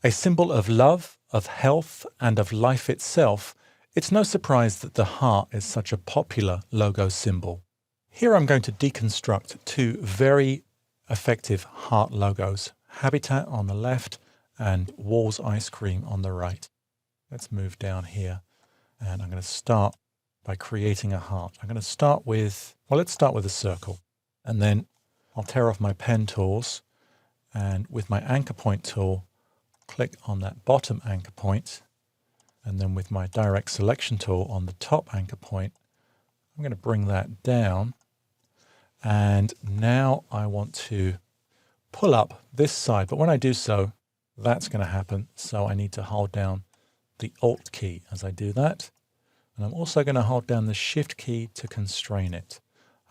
A symbol of love, of health, and of life itself, it's no surprise that the heart is such a popular logo symbol. Here I'm going to deconstruct two very effective heart logos, Habitat on the left and Walls Ice Cream on the right. Let's move down here, and I'm going to start by creating a heart. I'm going to start with, well, let's start with a circle, and then I'll tear off my pen tools, and with my anchor point tool, click on that bottom anchor point, and then with my direct selection tool on the top anchor point, I'm going to bring that down. And now I want to pull up this side, but when I do so, that's going to happen. So I need to hold down the Alt key as I do that. And I'm also going to hold down the Shift key to constrain it.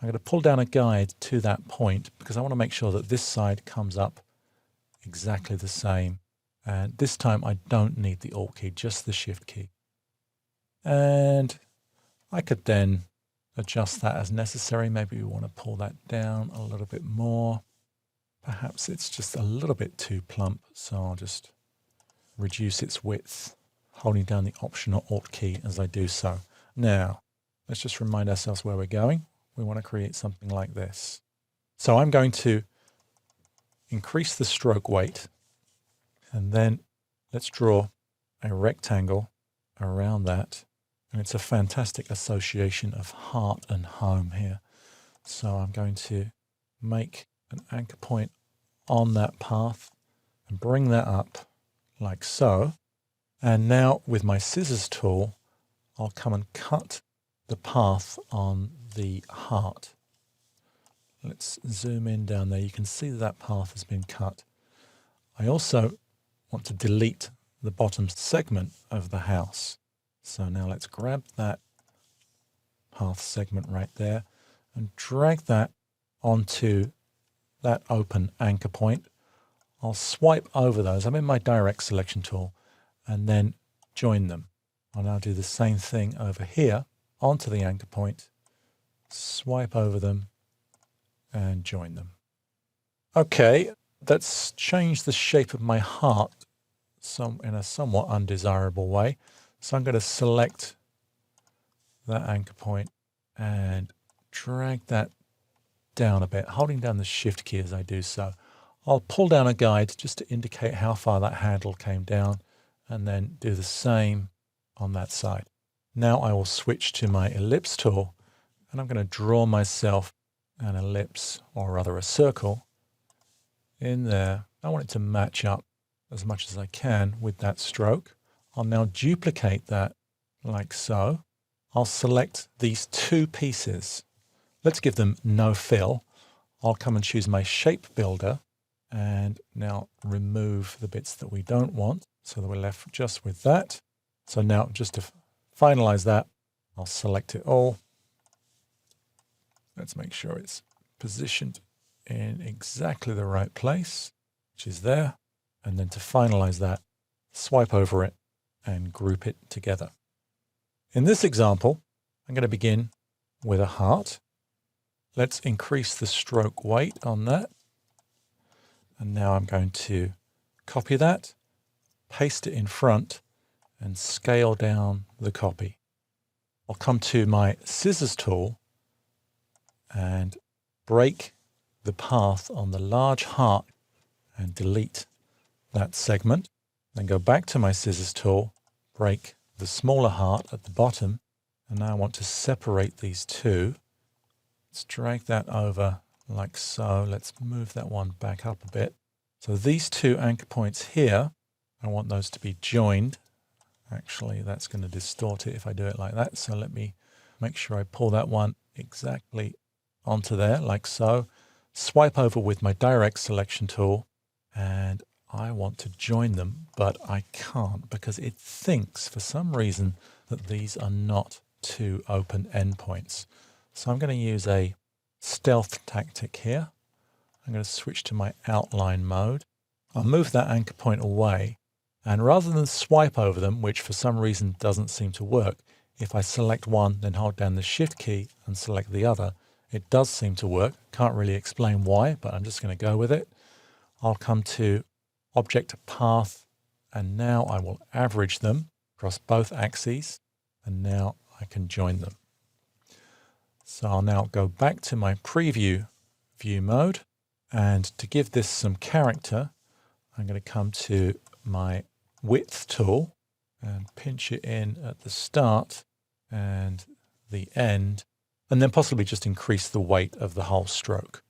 I'm going to pull down a guide to that point because I want to make sure that this side comes up exactly the same. And this time I don't need the Alt key, just the Shift key. And I could then adjust that as necessary. Maybe we want to pull that down a little bit more. Perhaps it's just a little bit too plump, so I'll just reduce its width, holding down the Option or Alt key as I do so. Now, let's just remind ourselves where we're going. We want to create something like this. So I'm going to increase the stroke weight, and then let's draw a rectangle around that. And it's a fantastic association of heart and home here. So I'm going to make an anchor point on that path and bring that up like so. And now with my scissors tool, I'll come and cut the path on the heart. Let's zoom in down there. You can see that path has been cut. I also want to delete the bottom segment of the house. So now let's grab that path segment right there and drag that onto that open anchor point. I'll swipe over those. I'm in my direct selection tool and then join them. I'll now do the same thing over here onto the anchor point, swipe over them and join them. Okay, that's changed the shape of my heart in a somewhat undesirable way. So I'm going to select that anchor point and drag that down a bit, holding down the Shift key as I do so. I'll pull down a guide just to indicate how far that handle came down, and then do the same on that side. Now I will switch to my ellipse tool, and I'm going to draw myself an ellipse, or rather a circle, in there. I want it to match up as much as I can with that stroke. I'll now duplicate that like so. I'll select these two pieces. Let's give them no fill. I'll come and choose my shape builder and now remove the bits that we don't want so that we're left just with that. So now just to finalize that, I'll select it all. Let's make sure it's positioned in exactly the right place, which is there. And then to finalize that, swipe over it and group it together. In this example, I'm going to begin with a heart. Let's increase the stroke weight on that. And now I'm going to copy that, paste it in front, and scale down the copy. I'll come to my scissors tool and break the path on the large heart and delete that segment. Then go back to my scissors tool, break the smaller heart at the bottom, and now I want to separate these two. Let's drag that over like so. Let's move that one back up a bit. So these two anchor points here, I want those to be joined. Actually, that's going to distort it if I do it like that. So let me make sure I pull that one exactly onto there like so. Swipe over with my direct selection tool, and I want to join them, but I can't because it thinks for some reason that these are not two open endpoints. So I'm going to use a stealth tactic here. I'm going to switch to my outline mode. I'll move that anchor point away, and rather than swipe over them, which for some reason doesn't seem to work, if I select one, then hold down the Shift key and select the other, it does seem to work. Can't really explain why, but I'm just going to go with it. I'll come to Object Path And now I will average them across both axes, and now I can join them. So I'll now go back to my preview view mode, and to give this some character, I'm going to come to my width tool and pinch it in at the start and the end, and then possibly just increase the weight of the whole stroke.